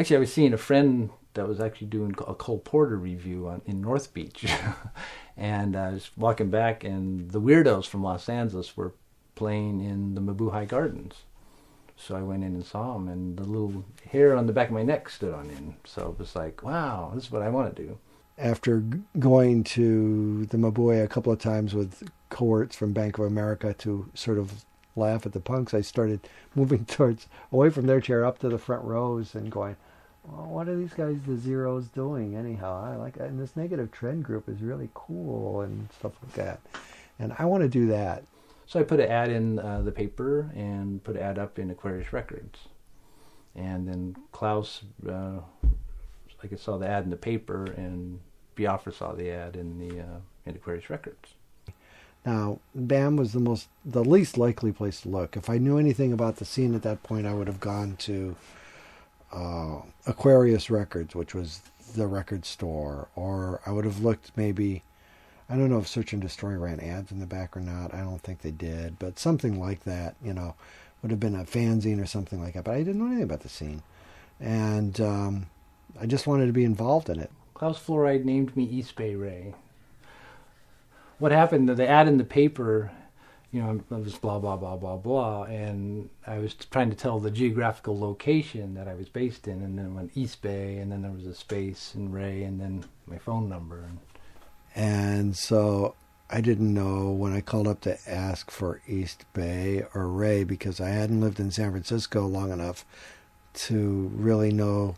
Actually, I was seeing a friend that was actually doing a Cole Porter review in North Beach. And I was walking back, and the Weirdos from Los Angeles were playing in the Mabuhay Gardens. So I went in and saw them, and the little hair on the back of my neck stood on end. So it was like, wow, this is what I want to do. After going to the Mabuhay a couple of times with cohorts from Bank of America to sort of laugh at the punks, I started moving away from their chair up to the front rows and going, well, what are these guys, the Zeros, doing anyhow? I like, and this Negative Trend group is really cool and stuff like that. And I want to do that. So I put an ad in the paper and put an ad up in Aquarius Records. And then Klaus, I saw the ad in the paper, and Biafra saw the ad in Aquarius Records. Now, BAM was the least likely place to look. If I knew anything about the scene at that point, I would have gone to Aquarius Records, which was the record store, or I would have looked maybe, I don't know if Search and Destroy ran ads in the back or not. I don't think they did, but something like that, would have been a fanzine or something like that. But I didn't know anything about the scene, and I just wanted to be involved in it. Klaus Fluoride named me East Bay Ray. What happened, the ad in the paper, it was blah, blah, blah, blah, blah, and I was trying to tell the geographical location that I was based in, and then it went East Bay, and then there was a space and Ray, and then my phone number. And so I didn't know when I called up to ask for East Bay or Ray, because I hadn't lived in San Francisco long enough to really know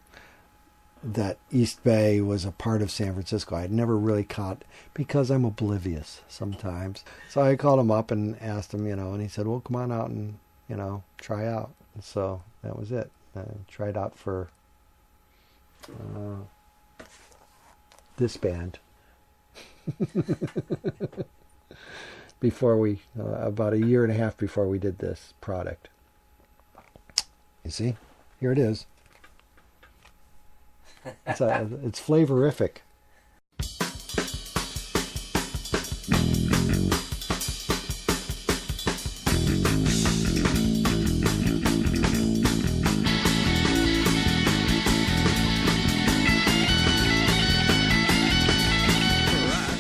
that East Bay was a part of San Francisco. I'd never really caught, because I'm oblivious sometimes. So I called him up and asked him, and he said, well, come on out and, try out. And so that was it. I tried out for this band. Before we, about a year and a half before we did this product. You see? Here it is. It's flavorific.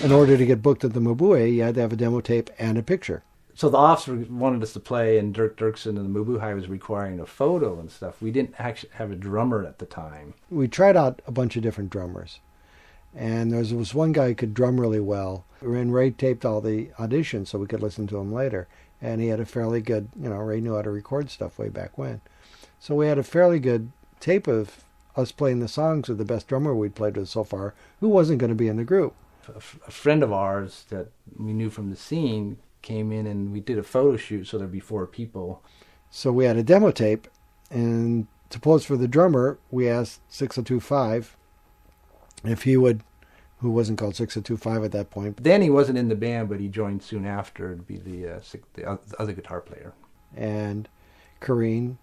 In order to get booked at the Mabuhay, you had to have a demo tape and a picture. So the Offs wanted us to play, and Dirk Dirksen and the Mabuhay was requiring a photo and stuff. We didn't actually have a drummer at the time. We tried out a bunch of different drummers. And there was one guy who could drum really well. And Ray taped all the auditions so we could listen to them later. And he had a fairly good, Ray knew how to record stuff way back when. So we had a fairly good tape of us playing the songs with the best drummer we'd played with so far, who wasn't going to be in the group. A friend of ours that we knew from the scene came in, and we did a photo shoot, so there'd be 4 people. So we had a demo tape, and to pose for the drummer, we asked 6025 if he would, who wasn't called 6025 at that point. Then he wasn't in the band, but he joined soon after to be the other guitar player. And Corrine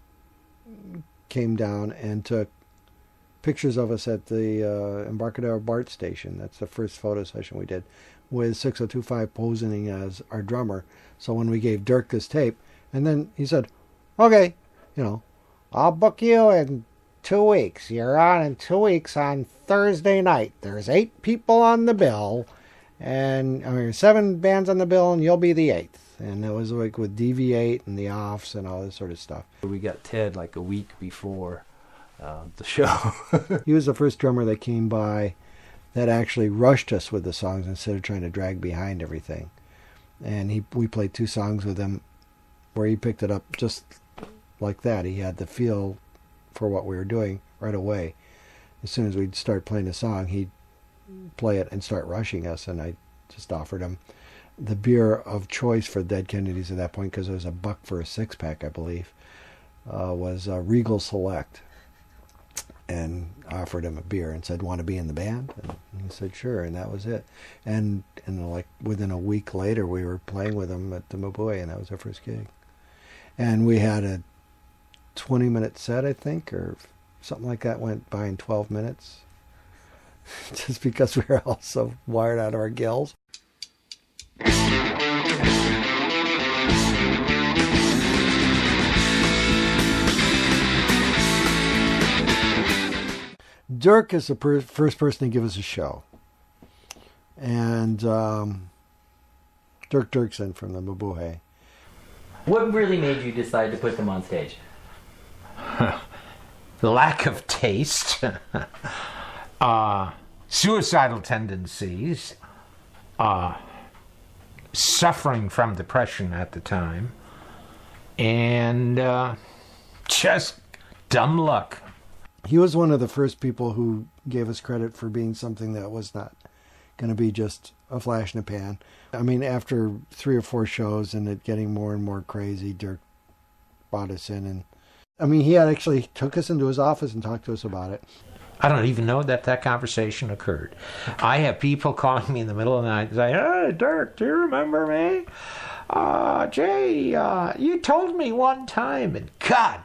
came down and took pictures of us at the Embarcadero BART station. That's the first photo session we did, with 6025 posing as our drummer. So when we gave Dirk this tape, and then he said, okay, I'll book you in 2 weeks. You're on in 2 weeks on Thursday night. There's 8 people on the bill, and 7 bands on the bill, and you'll be the 8th. And it was like with DV8 and the Offs and all this sort of stuff. We got Ted like a week before the show. He was the first drummer that came by that actually rushed us with the songs instead of trying to drag behind everything. And we played 2 songs with him where he picked it up just like that. He had the feel for what we were doing right away. As soon as we'd start playing a song, he'd play it and start rushing us, and I just offered him the beer of choice for Dead Kennedys at that point, because it was $1 for a 6-pack, I believe, was Regal Select. And I offered him a beer and said, want to be in the band? And he said, sure, and that was it. And like within a week later, we were playing with him at the Mabuhay, and that was our first gig. And we had a 20-minute set, I think, or something like that, went by in 12 minutes, just because we were all so wired out of our gills. Dirk is the first person to give us a show. And Dirk Dirksen from the Mabuhay. What really made you decide to put them on stage? Lack of taste, suicidal tendencies, suffering from depression at the time, and just dumb luck. He was one of the first people who gave us credit for being something that was not going to be just a flash in the pan. I mean, after 3 or 4 shows and it getting more and more crazy, Dirk brought us in. And I mean, he had actually took us into his office and talked to us about it. I don't even know that conversation occurred. I have people calling me in the middle of the night and say, "Hey, Dirk, do you remember me? Jay, you told me one time, and God,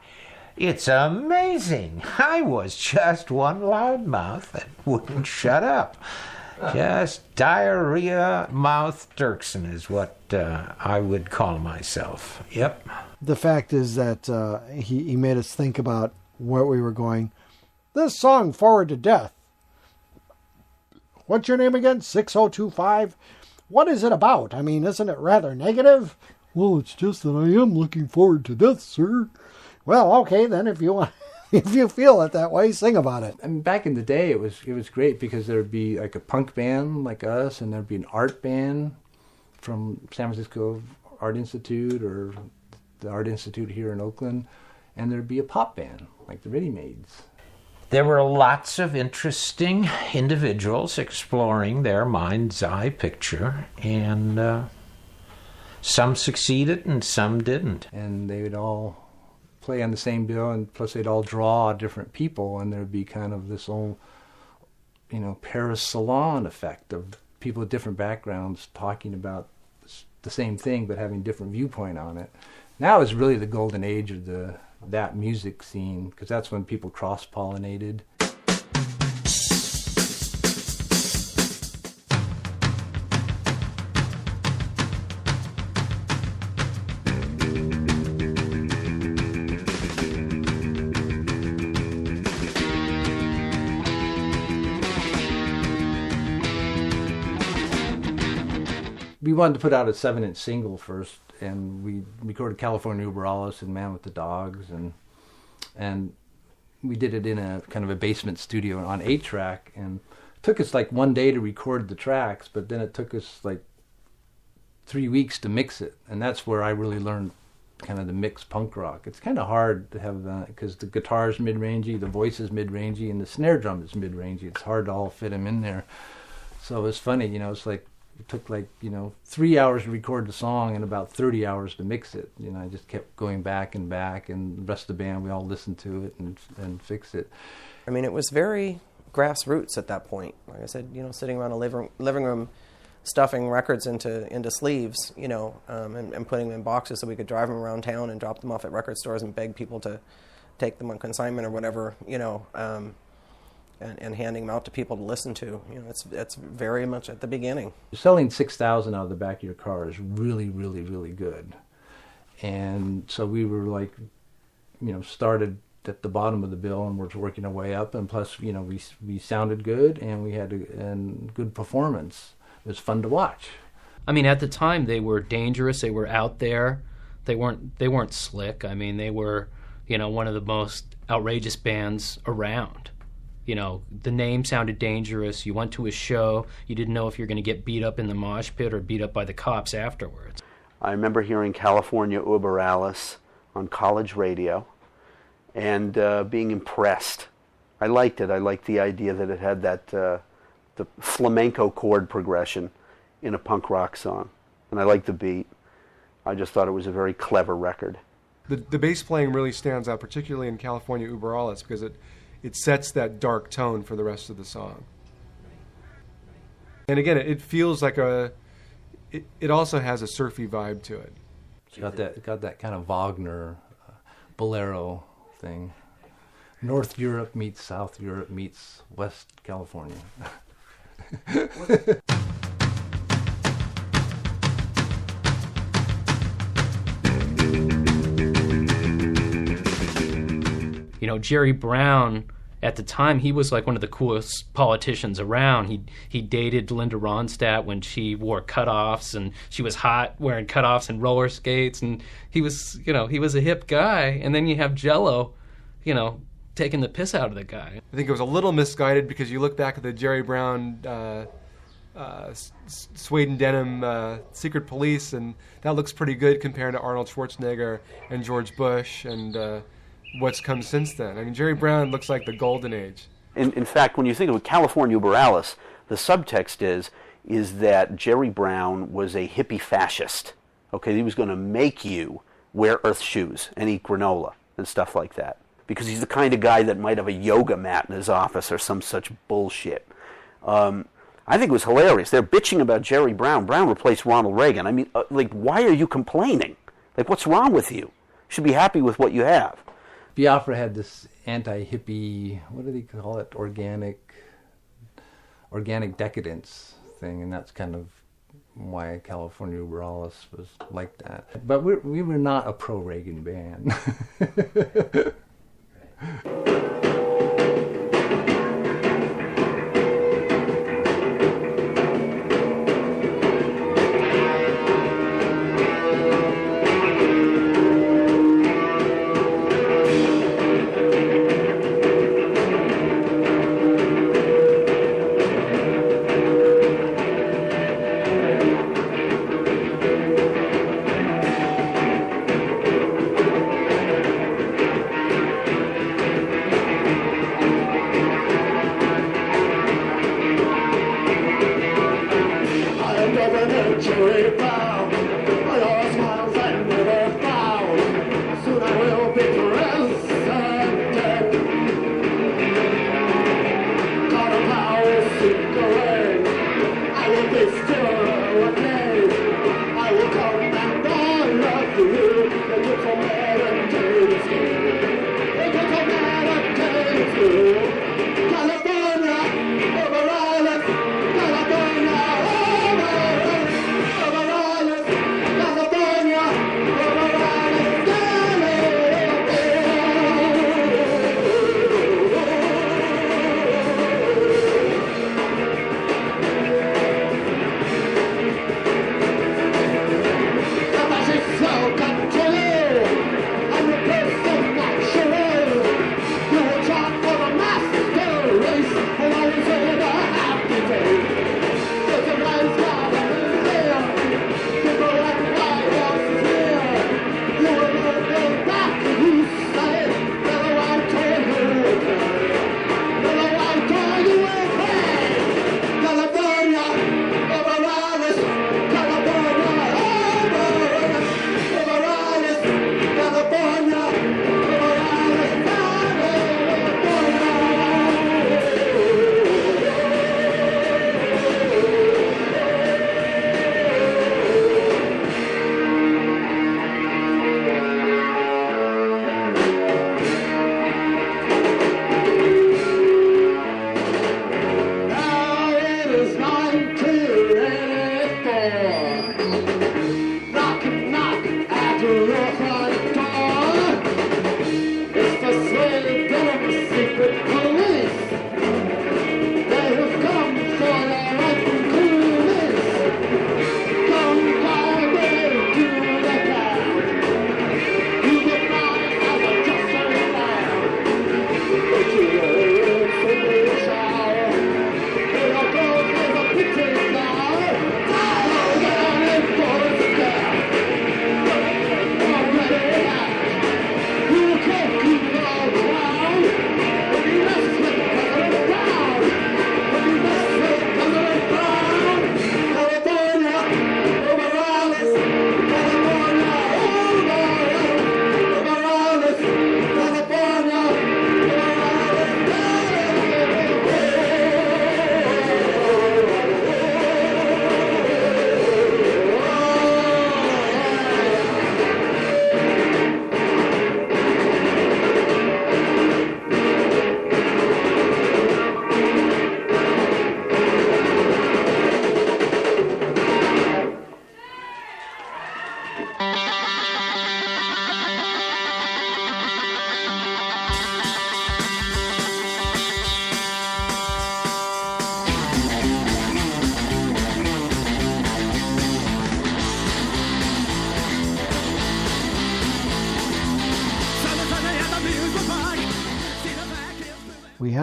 it's amazing. I was just one loudmouth that wouldn't shut up. Just diarrhea mouth Dirksen is what I would call myself." Yep. The fact is that he made us think about where we were going. This song, Forward to Death. What's your name again? 6025? What is it about? I mean, isn't it rather negative? Well, it's just that I am looking forward to death, sir. Well, okay, then if you want, if you feel it that way, sing about it. I mean, back in the day, it was great because there'd be like a punk band like us, and there'd be an art band from San Francisco Art Institute or the Art Institute here in Oakland, and there'd be a pop band like the Ready Maids. There were lots of interesting individuals exploring their mind's eye picture, and some succeeded and some didn't. And they would all play on the same bill, and plus they'd all draw different people, and there'd be kind of this old, Paris salon effect of people with different backgrounds talking about the same thing but having different viewpoint on it. Now is really the golden age of that music scene, because that's when people cross-pollinated. We wanted to put out a 7-inch single first, and we recorded California Uber Alles and Man with the Dogs, and we did it in a kind of a basement studio on 8-track, and it took us like one day to record the tracks, but then it took us like 3 weeks to mix it, and that's where I really learned kind of the mixed punk rock. It's kind of hard to have that because the guitar's mid-rangey, the voice is mid-rangey, and the snare drum is mid-rangey. It's hard to all fit them in there. So it's funny, it's like it took 3 hours to record the song and about 30 hours to mix it. I just kept going back, and the rest of the band, we all listened to it and fixed it. I mean, it was very grassroots at that point. Like I said, sitting around a living room, stuffing records into sleeves, and putting them in boxes so we could drive them around town and drop them off at record stores and beg people to take them on consignment or whatever, and handing them out to people to listen to. It's very much at the beginning. Selling 6,000 out of the back of your car is really, really, really good. And so we were started at the bottom of the bill and we're working our way up. And plus, we sounded good and we had a good performance. It was fun to watch. I mean, at the time they were dangerous. They were out there. They weren't slick. I mean, they were, one of the most outrageous bands around. The name sounded dangerous. You went to a show, you didn't know if you're going to get beat up in the mosh pit or beat up by the cops afterwards. I remember hearing California Uber Alles on college radio and being impressed. I liked it. I liked the idea that it had that the flamenco chord progression in a punk rock song. And I liked the beat. I just thought it was a very clever record. The bass playing really stands out, particularly in California Uber Alles, because it sets that dark tone for the rest of the song. And again, it feels like it also has a surfy vibe to it. It got that kind of Wagner bolero thing. North Europe meets South Europe meets West California. Jerry Brown at the time, he was like one of the coolest politicians around. He dated Linda Ronstadt when she wore cutoffs, and she was hot wearing cutoffs and roller skates, and he was a hip guy. And then you have Jell-O, taking the piss out of the guy. I think it was a little misguided because you look back at the Jerry Brown suede and denim Secret Police, and that looks pretty good compared to Arnold Schwarzenegger and George Bush and what's come since then. I mean, Jerry Brown looks like the golden age. In fact, when you think of California Uber Alice, the subtext is that Jerry Brown was a hippie fascist. Okay, he was going to make you wear earth shoes and eat granola and stuff like that, because he's the kind of guy that might have a yoga mat in his office or some such bullshit. I think it was hilarious. They're bitching about Jerry Brown. Brown replaced Ronald Reagan. I mean, why are you complaining? Like, what's wrong with you? You should be happy with what you have. Biafra had this anti-hippie, what did he call it, organic decadence thing, and that's kind of why California Uber Alice was like that. But we were not a pro-Reagan band.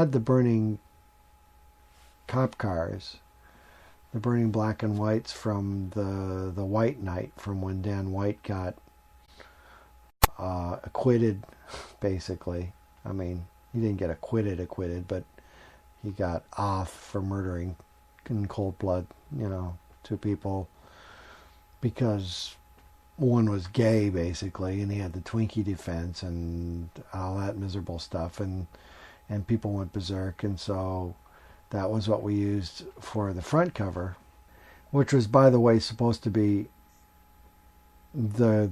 had the burning cop cars, the burning black and whites from the White Night, from when Dan White got acquitted, basically. I mean, he didn't get acquitted, but he got off for murdering in cold blood, 2 people, because one was gay, basically, and he had the Twinkie defense and all that miserable stuff, and people went berserk, and so that was what we used for the front cover, which was, by the way, supposed to be the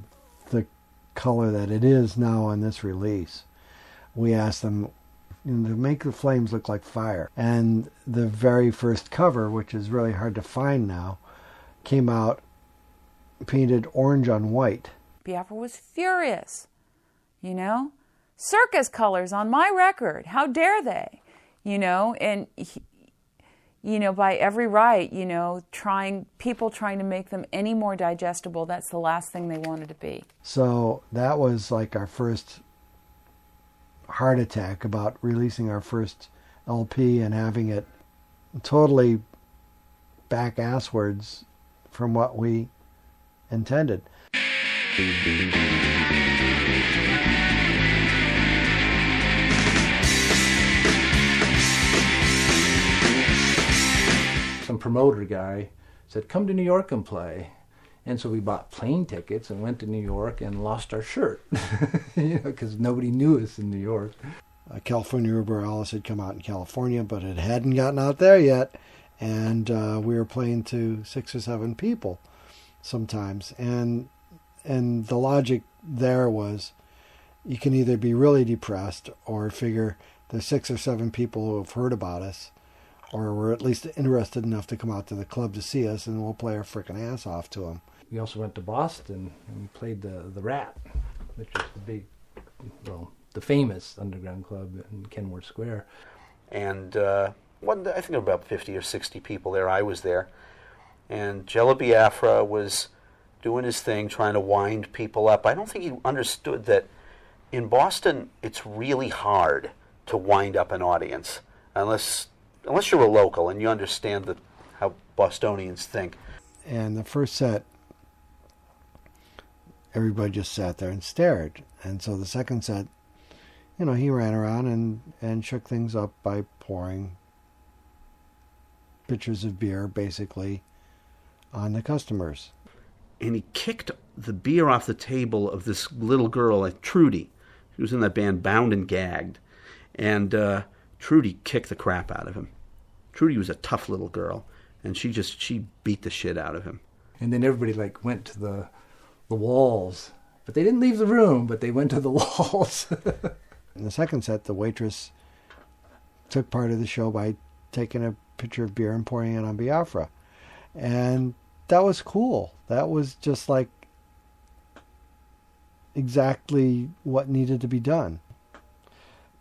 color that it is now on this release. We asked them to make the flames look like fire. And the very first cover, which is really hard to find now, came out painted orange on white. Biafra was furious, circus colors on my record, how dare they, and by every right, people trying to make them any more digestible, that's the last thing they wanted to be. So that was like our first heart attack about releasing our first LP and having it totally back asswards from what we intended. Some promoter guy said, "Come to New York and play." And so we bought plane tickets and went to New York and lost our shirt, because nobody knew us in New York. California Uber Alice had come out in California, but it hadn't gotten out there yet. And we were playing to 6 or 7 people sometimes. And the logic there was, you can either be really depressed or figure there's 6 or 7 people who have heard about us, or were at least interested enough to come out to the club to see us, and we'll play our frickin' ass off to them. We also went to Boston and we played the Rat, which is the famous underground club in Kenmore Square. And I think about 50 or 60 people there. I was there. And Jello Biafra was doing his thing, trying to wind people up. I don't think he understood that in Boston it's really hard to wind up an audience unless you're a local and you understand how Bostonians think. And the first set, everybody just sat there and stared. And so the second set, he ran around and shook things up by pouring pitchers of beer, basically, on the customers. And he kicked the beer off the table of this little girl, like Trudy. She was in that band Bound and Gagged. And Trudy kicked the crap out of him. Trudy was a tough little girl, and she beat the shit out of him. And then everybody went to the walls, but they didn't leave the room, but they went to the walls. In the second set, the waitress took part of the show by taking a pitcher of beer and pouring it on Biafra. And that was cool. That was just exactly what needed to be done.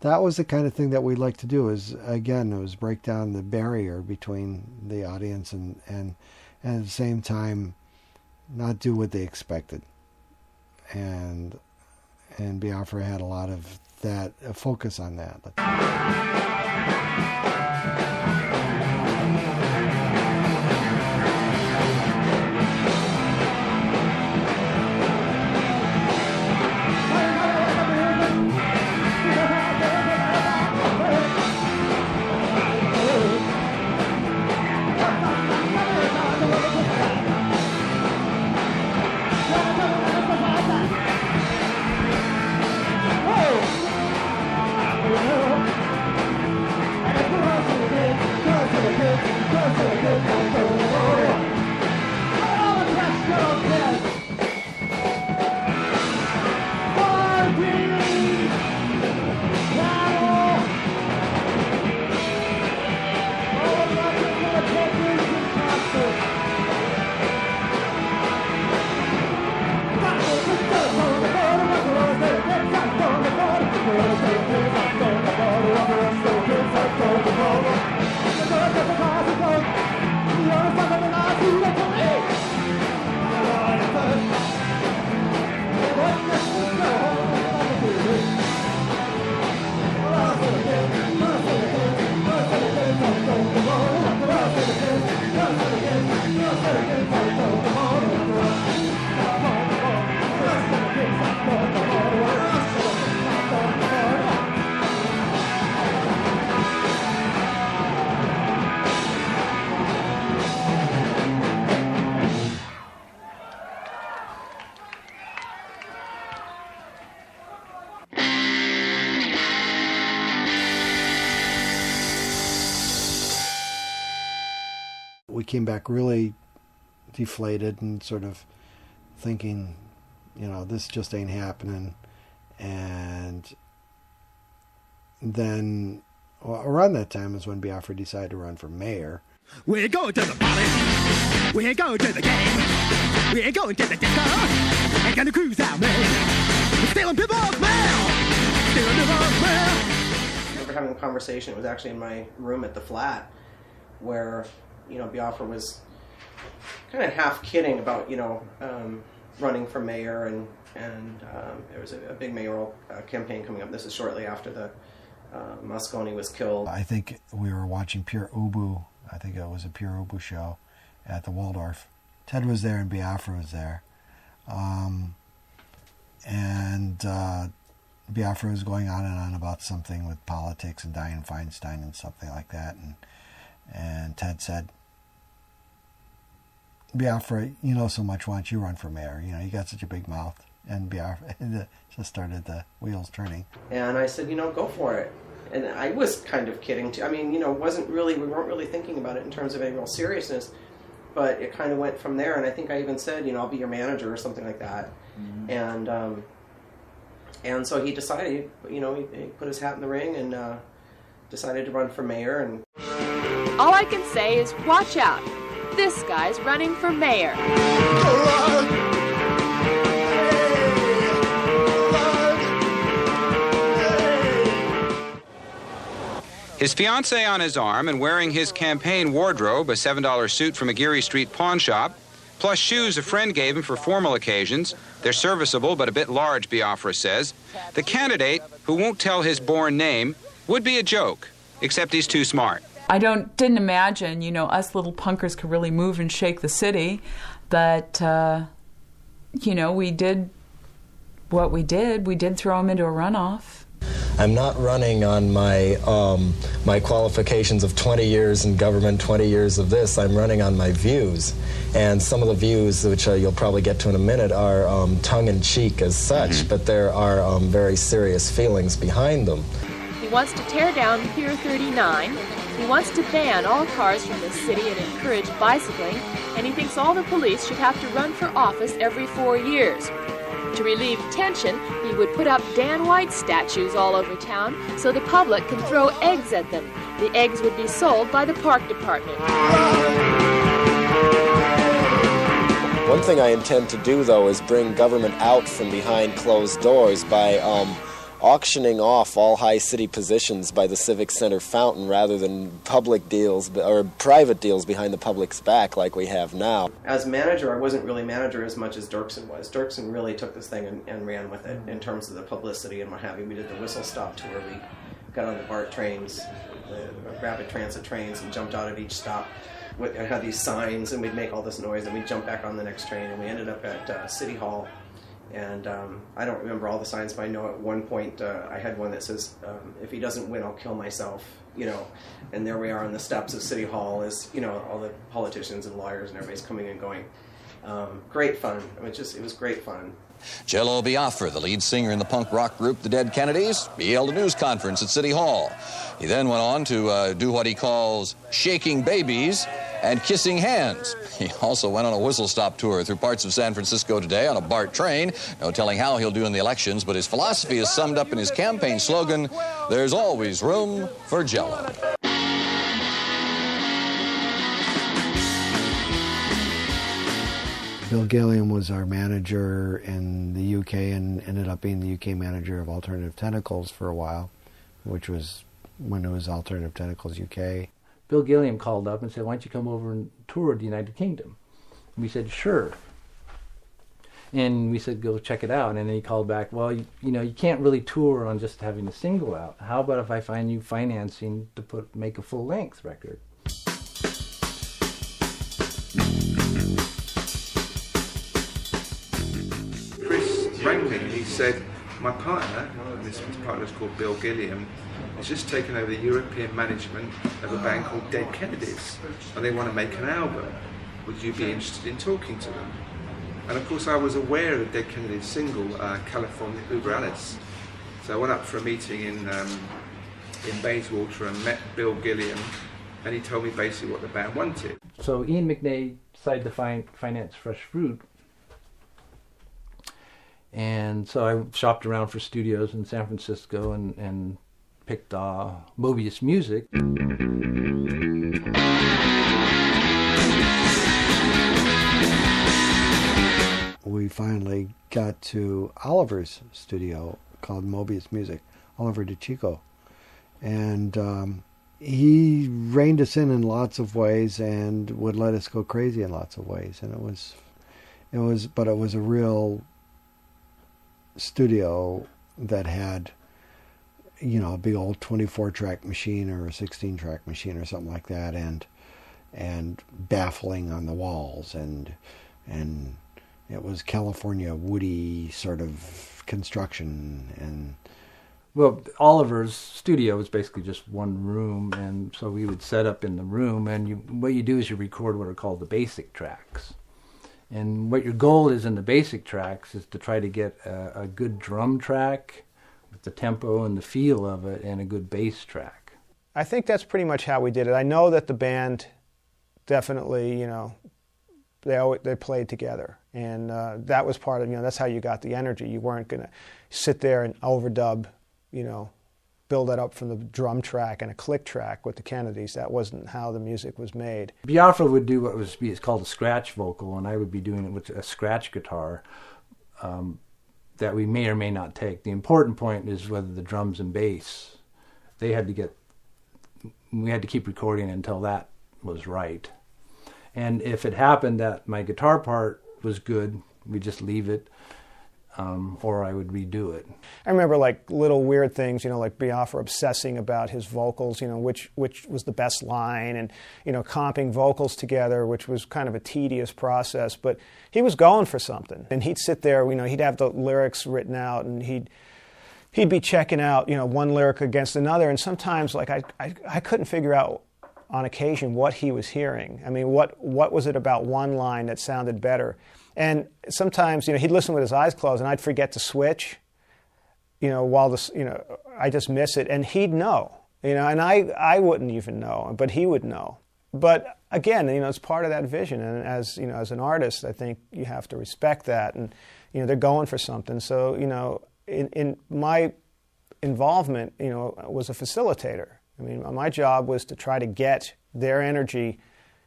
That was the kind of thing that we'd like to do, it was break down the barrier between the audience and at the same time not do what they expected. And Biafra had a lot of that, a focus on that. We came back really deflated and sort of thinking, this just ain't happening. And then around that time is when Biafra decided to run for mayor. We're going to the party. We're going to the game. We're going to the disco. We're going to cruise out, man. We're stealing people's mail. Stealing people's mail. I remember having a conversation. It was actually in my room at the flat where, Biafra was kind of half kidding about, running for mayor, and there was a big mayoral campaign coming up. This is shortly after the Moscone was killed. I think we were watching Pure Ubu. I think it was a Pure Ubu show at the Waldorf. Ted was there and Biafra was there. And Biafra was going on and on about something with politics and Dianne Feinstein and something like that. And Ted said, Biafra, you know so much, why don't you run for mayor? You got such a big mouth. And Biafra just started the wheels turning. And I said, go for it. And I was kind of kidding too. I mean, we weren't really thinking about it in terms of any real seriousness, but it kind of went from there. And I think I even said, I'll be your manager or something like that. Mm-hmm. And so he decided, he put his hat in the ring and decided to run for mayor. And all I can say is watch out. This guy's running for mayor. His fiancée on his arm and wearing his campaign wardrobe, a $7 suit from a Geary Street pawn shop, plus shoes a friend gave him for formal occasions. They're serviceable but a bit large, Biafra says. The candidate, who won't tell his born name, would be a joke, except he's too smart. I didn't imagine, us little punkers could really move and shake the city, but, we did what we did. We did throw him into a runoff. I'm not running on my my qualifications of 20 years in government, 20 years of this. I'm running on my views. And some of the views, which you'll probably get to in a minute, are tongue-in-cheek as such, but there are very serious feelings behind them. He wants to tear down Pier 39. He wants to ban all cars from the city and encourage bicycling. And he thinks all the police should have to run for office every 4 years. To relieve tension, he would put up Dan White statues all over town so the public can throw eggs at them. The eggs would be sold by the park department. One thing I intend to do, though, is bring government out from behind closed doors by auctioning off all high city positions by the Civic Center fountain rather than public deals or private deals behind the public's back like we have now. As manager, I wasn't really manager as much as Dirksen was. Dirksen really took this thing and ran with it in terms of the publicity and what have you. We did the whistle stop tour. We got on the BART trains, the rapid transit trains, and jumped out at each stop. And had these signs, and we'd make all this noise, and we'd jump back on the next train, and we ended up at City Hall. And I don't remember all the signs, but I know at one point I had one that says, if he doesn't win, I'll kill myself, And there we are on the steps of City Hall as, all the politicians and lawyers and everybody's coming and going. Great fun. I mean, it was great fun. Jello Biafra, the lead singer in the punk rock group The Dead Kennedys, he held a news conference at City Hall. He then went on to do what he calls shaking babies and kissing hands. He also went on a whistle-stop tour through parts of San Francisco today on a BART train. No telling how he'll do in the elections, but his philosophy is summed up in his campaign slogan, "There's always room for Jello." Bill Gilliam was our manager in the UK and ended up being the UK manager of Alternative Tentacles for a while, which was when it was Alternative Tentacles UK. Bill Gilliam called up and said, why don't you come over and tour the United Kingdom? And we said, sure. And we said, go check it out. And then he called back, well, you can't really tour on just having a single out. How about if I find you financing to make a full-length record? said, my partner, this partner's called Bill Gilliam, has just taken over the European management of a band called Dead Kennedys, and they want to make an album. Would you be interested in talking to them? And of course I was aware of Dead Kennedys' single, California Uber Alice. So I went up for a meeting in Bayswater and met Bill Gilliam, and he told me basically what the band wanted. So Ian McNay decided to finance Fresh Fruit. And so I shopped around for studios in San Francisco and picked Mobius Music. We finally got to Oliver's studio called Mobius Music, Oliver DeChico. And he reined us in lots of ways and would let us go crazy in lots of ways. And it was a real studio that had, a big old 24-track machine or a 16-track machine or something like that, and baffling on the walls, and it was California woody sort of construction. And well, Oliver's studio was basically just one room, and so we would set up in the room, and what you do is you record what are called the basic tracks. And what your goal is in the basic tracks is to try to get a good drum track with the tempo and the feel of it, and a good bass track. I think that's pretty much how we did it. I know that the band definitely, they played together, and that was part of, that's how you got the energy. You weren't going to sit there and overdub, build that up from the drum track and a click track with the Kennedys. That wasn't how the music was made. Biafra would do what it's called a scratch vocal, and I would be doing it with a scratch guitar that we may or may not take. The important point is whether the drums and bass, we had to keep recording until that was right. And if it happened that my guitar part was good, we'd just leave it. Or I would redo it. I remember little weird things, like Biafra obsessing about his vocals, which was the best line, and comping vocals together, which was kind of a tedious process. But he was going for something, and he'd sit there, he'd have the lyrics written out, and he'd be checking out, one lyric against another, and sometimes I couldn't figure out on occasion what he was hearing. I mean, what was it about one line that sounded better? And sometimes, he'd listen with his eyes closed, and I'd forget to switch, while I just miss it, and he'd know, and I wouldn't even know, but he would know. But again, it's part of that vision, and as an artist, I think you have to respect that, and they're going for something. So in my involvement, was a facilitator. I mean, my job was to try to get their energy,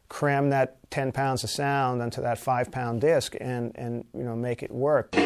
cram that 10 pounds of sound onto that 5-pound disc, and make it work.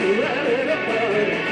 Let it burn.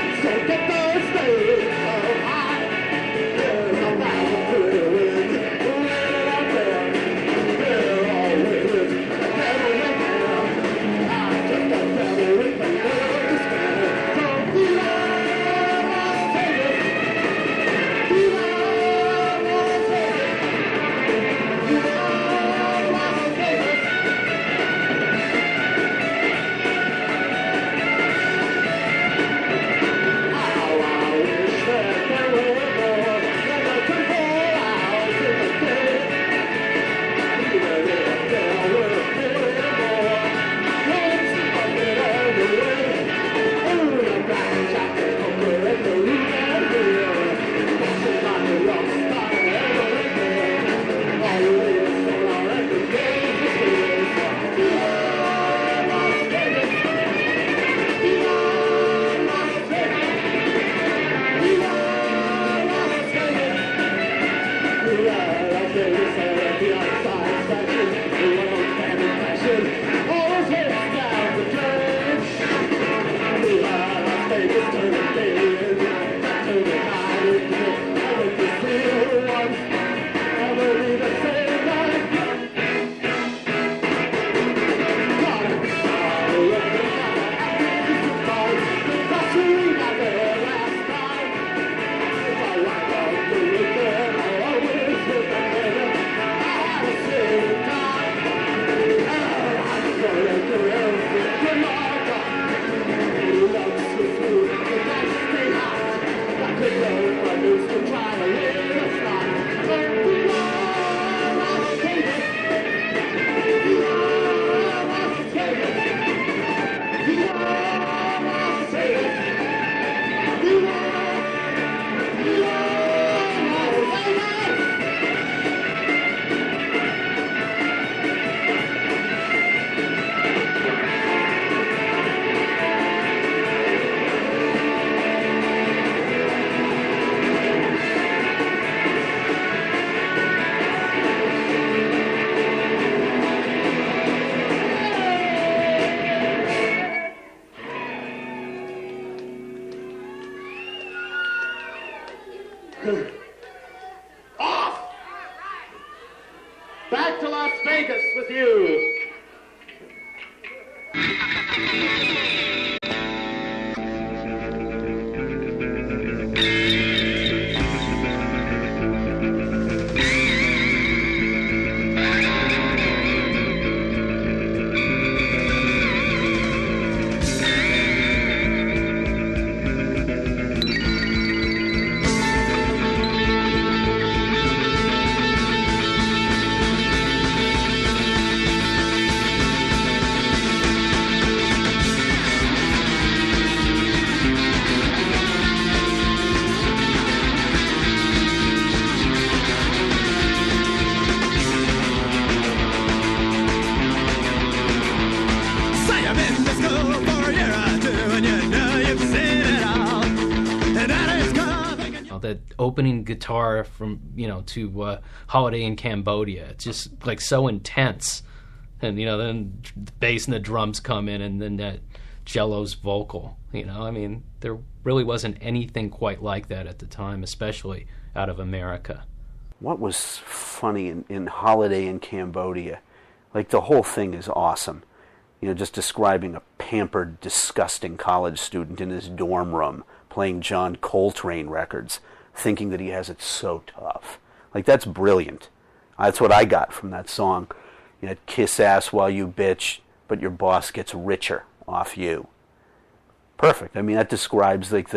Say I've been to school for a year or two, and you know you've seen it all. And that is coming. That opening guitar from to Holiday in Cambodia, it's just like so intense, and then the bass and the drums come in, and then that Jello's vocal. I mean, there really wasn't anything quite like that at the time, especially out of America. What was funny in Holiday in Cambodia, like the whole thing is awesome. Just describing a pampered, disgusting college student in his dorm room playing John Coltrane records, thinking that he has it so tough. Like, that's brilliant. That's what I got from that song. Kiss ass while you bitch, but your boss gets richer off you. Perfect. I mean, that describes like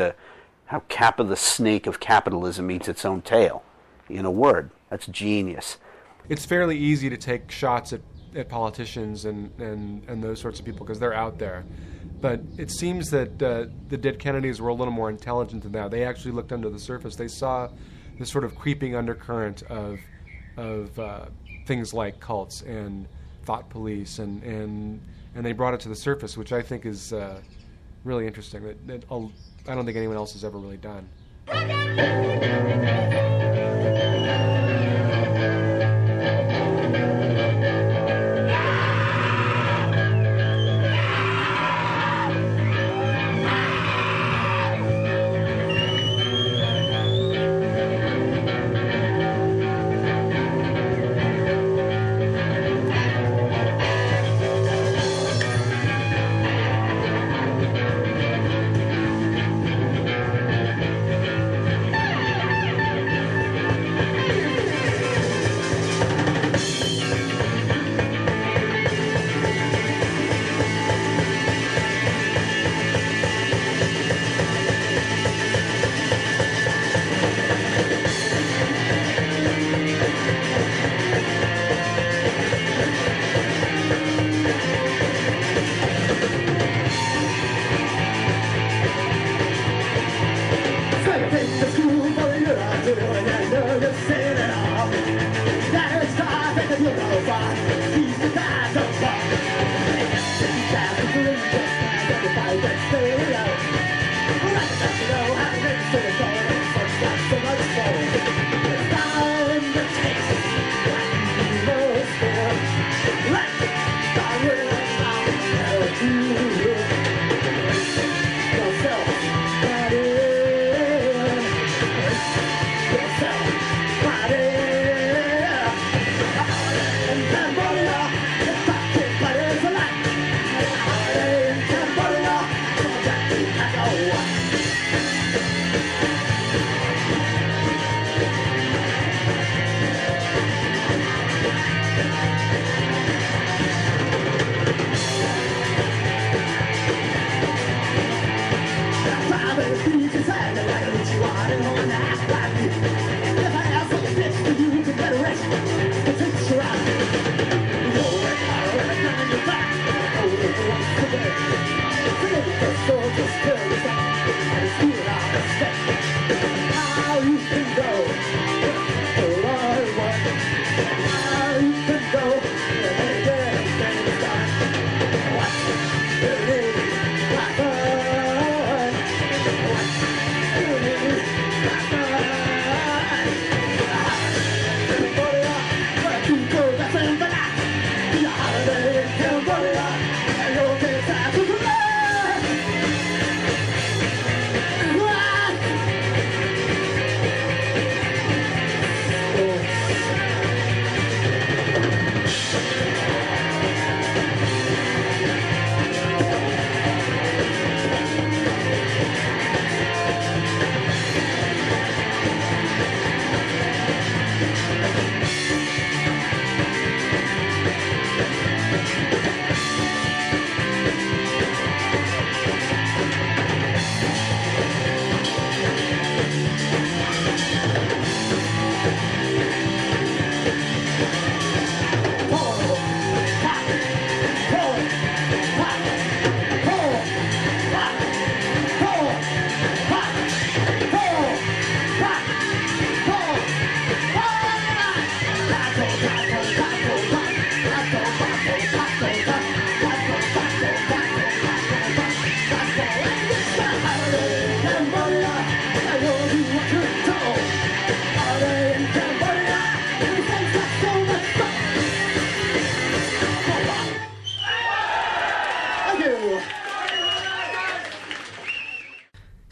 how the snake of capitalism eats its own tail. In a word, that's genius. It's fairly easy to take shots at politicians and those sorts of people because they're out there. But it seems that the dead Kennedys were a little more intelligent than that. They actually looked under the surface. They saw this sort of creeping undercurrent of things like cults and thought police, and they brought it to the surface, which I think is really interesting. That I don't think anyone else has ever really done.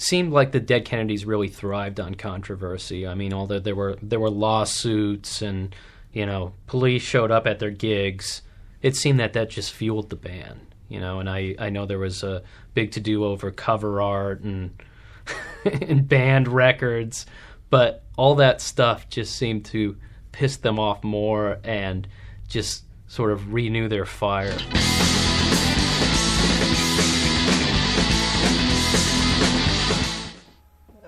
seemed like the Dead Kennedys really thrived on controversy. I mean, although there were lawsuits and, police showed up at their gigs, it seemed that just fueled the band, and I know there was a big to-do over cover art and and band records, but all that stuff just seemed to piss them off more and just sort of renew their fire.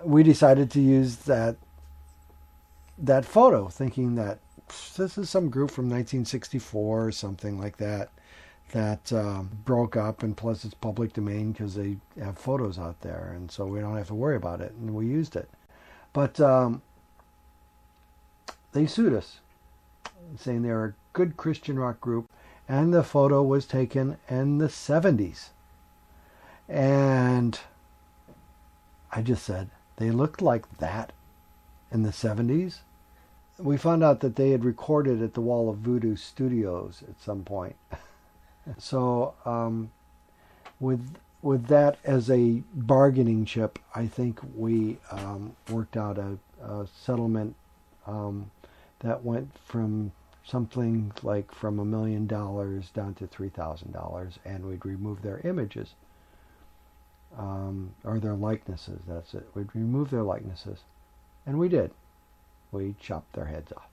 We decided to use that photo, thinking that this is some group from 1964 or something like that broke up, and plus it's public domain because they have photos out there, and so we don't have to worry about it, and we used it. But they sued us, saying they're a good Christian rock group, and the photo was taken in the 70s. And I just said, they looked like that in the 70s? We found out that they had recorded at the Wall of Voodoo Studios at some point. So with that as a bargaining chip, I think we worked out a settlement that went from something like from $1 million down to $3,000, and we'd remove their images, or their likenesses. That's it. We'd remove their likenesses, and we did. We chopped their heads off.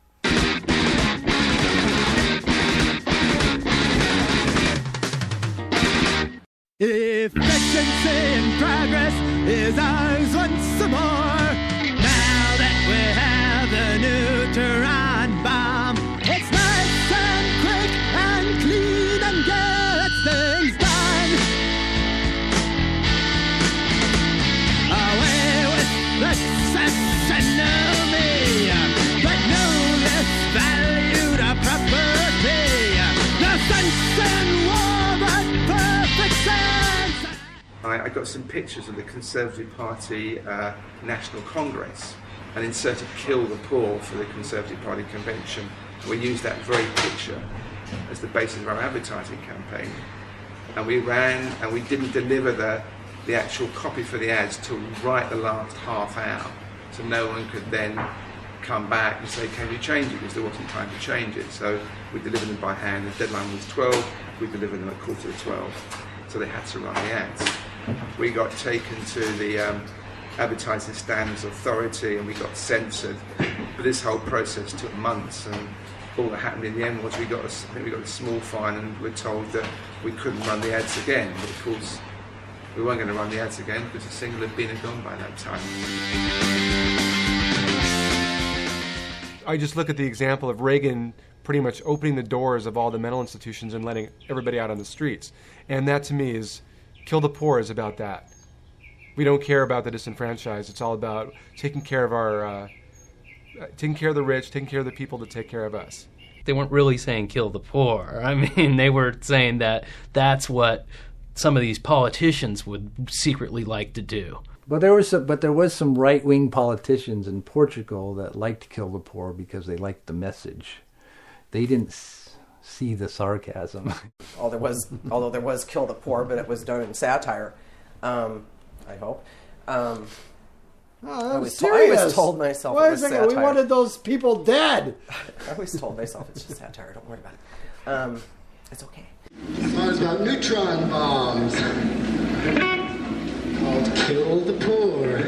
Efficiency and progress is ours once more. Now that we have the neutron bomb, it's nice and quick and clean and gets things done. Away with the sensational me, but no less valued or property. No sense in war, but perfect sense. I got some pictures of the Conservative Party National Congress and inserted "Kill the Poor" for the Conservative Party convention. We used that very picture as the basis of our advertising campaign. And we ran, and we didn't deliver the actual copy for the ads till right the last half hour. So no one could then come back and say, can you change it? Because there wasn't time to change it. So we delivered them by hand. The deadline was 12. We delivered them at 11:45. So they had to run the ads. We got taken to the Advertising Standards Authority and we got censored. But this whole process took months, and all that happened in the end was I think we got a small fine, and we're told that we couldn't run the ads again. But of course, we weren't going to run the ads again because the single had been and gone by that time. I just look at the example of Reagan pretty much opening the doors of all the mental institutions and letting everybody out on the streets. And that to me is, Kill the Poor is about that. We don't care about the disenfranchised. It's all about taking care of taking care of the rich, taking care of the people that take care of us. They weren't really saying kill the poor. I mean, they were saying that that's what some of these politicians would secretly like to do. But there was some right-wing politicians in Portugal that liked to kill the poor because they liked the message. They didn't see the sarcasm. Although there was Kill the Poor, but it was done in satire, I hope. I always told myself it was satire. We wanted those people dead. I always told myself it's just satire, don't worry about it. It's okay. The song's about neutron bombs. Called Kill the Poor.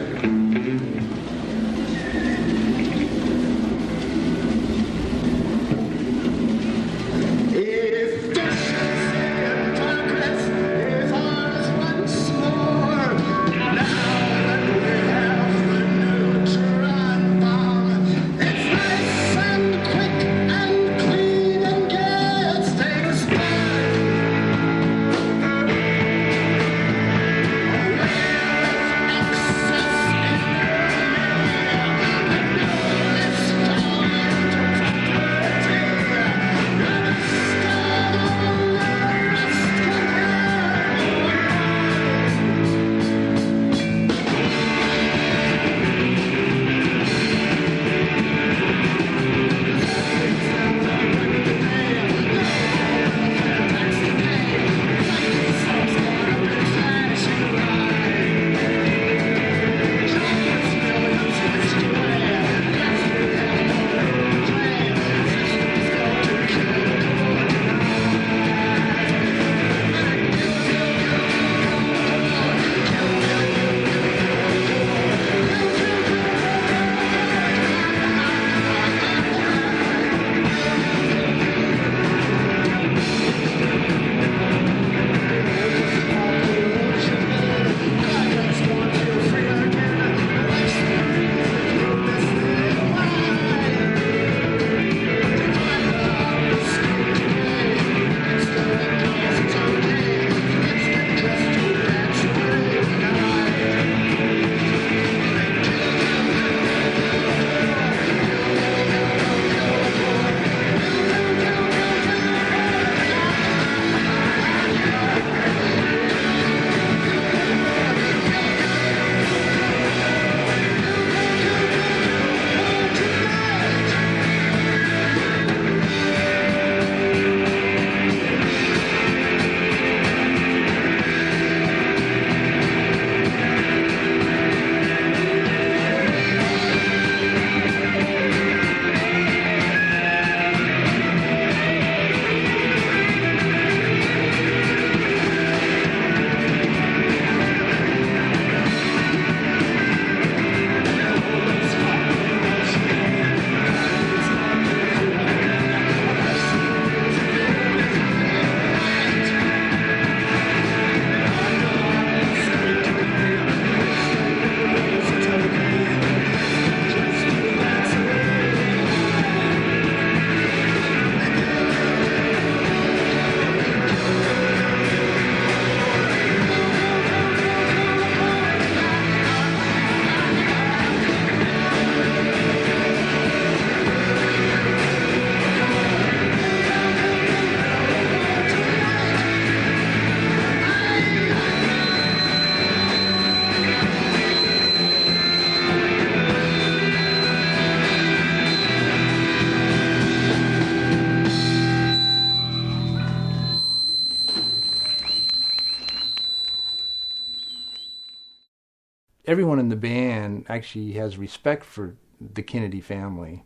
everyone in the band actually has respect for the Kennedy family.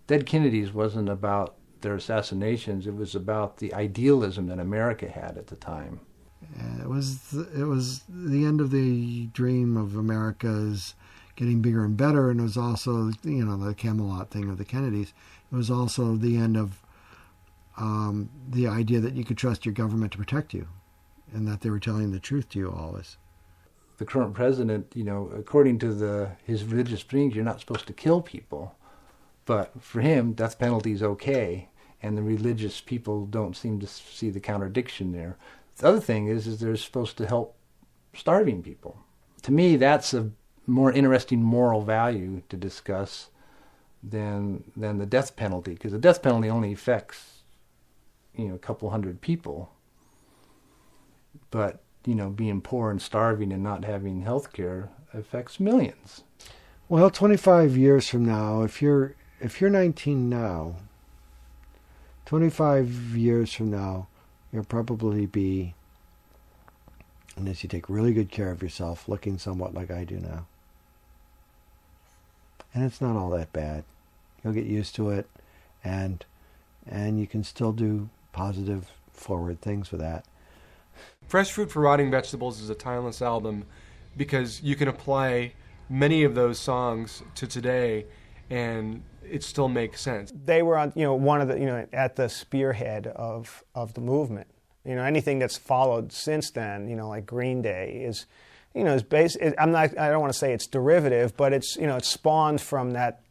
Dead Kennedys wasn't about their assassinations, it was about the idealism that America had at the time. It was the end of the dream of America's getting bigger and better, and it was also, you know, the Camelot thing of the Kennedys. It was also the end of the idea that you could trust your government to protect you, and that they were telling the truth to you always. The current president, you know, according to his religious beliefs, you're not supposed to kill people. But for him, death penalty is okay, and the religious people don't seem to see the contradiction there. The other thing is they're supposed to help starving people. To me, that's a more interesting moral value to discuss than the death penalty, because the death penalty only affects, you know, a couple hundred people. But, you know, being poor and starving and not having health care affects millions. Well, 25 years from now, if you're 19 now, 25 years from now, you'll probably be, unless you take really good care of yourself, looking somewhat like I do now. And it's not all that bad. You'll get used to it, and you can still do positive, forward things with that. Fresh Fruit for Rotting Vegetables is a timeless album because you can apply many of those songs to today and it still makes sense. They were on, one of the, at the spearhead of the movement. Anything that's followed since then, like Green Day is, is based. I don't want to say it's derivative, but it's, it's spawned from that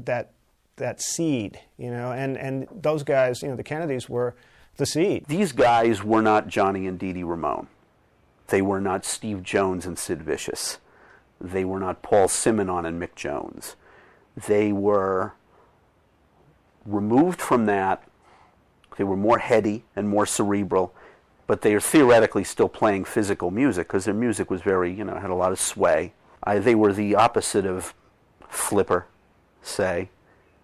seed, and those guys, the Kennedys were the seed. These guys were not Johnny and Dee Dee Ramone. They were not Steve Jones and Sid Vicious. They were not Paul Simonon and Mick Jones. They were removed from that. They were more heady and more cerebral, but they are theoretically still playing physical music because their music was very, had a lot of sway. They were the opposite of Flipper, say,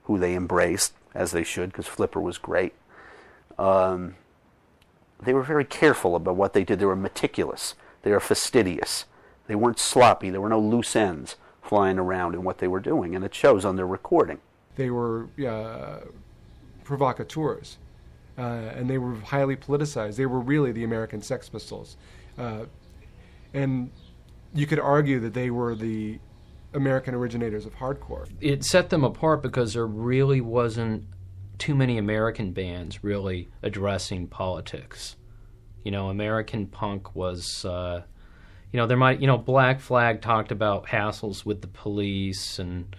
who they embraced, as they should, because Flipper was great. They were very careful about what they did. They were meticulous. They were fastidious. They weren't sloppy. There were no loose ends flying around in what they were doing, and it shows on their recording. They were provocateurs, and they were highly politicized. They were really the American Sex Pistols. And you could argue that they were the American originators of hardcore. It set them apart because there really wasn't too many American bands really addressing politics. American punk was, there might, Black Flag talked about hassles with the police and,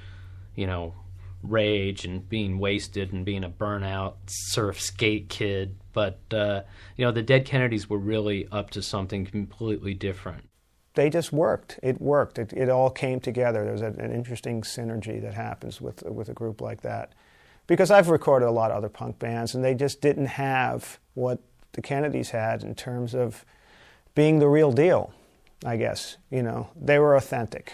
rage and being wasted and being a burnout surf skate kid. But, the Dead Kennedys were really up to something completely different. They just worked. It worked. It all came together. There's an interesting synergy that happens with a group like that. Because I've recorded a lot of other punk bands, and they just didn't have what the Kennedys had in terms of being the real deal, I guess. They were authentic.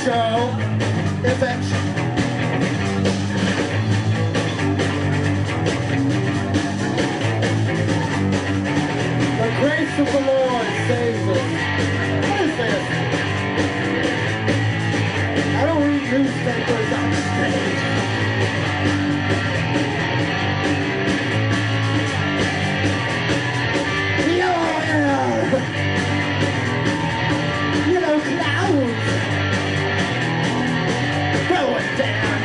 show is action. The grace of the Lord saves us. What is this? I don't read newspapers on the stage. Clouds blowing down.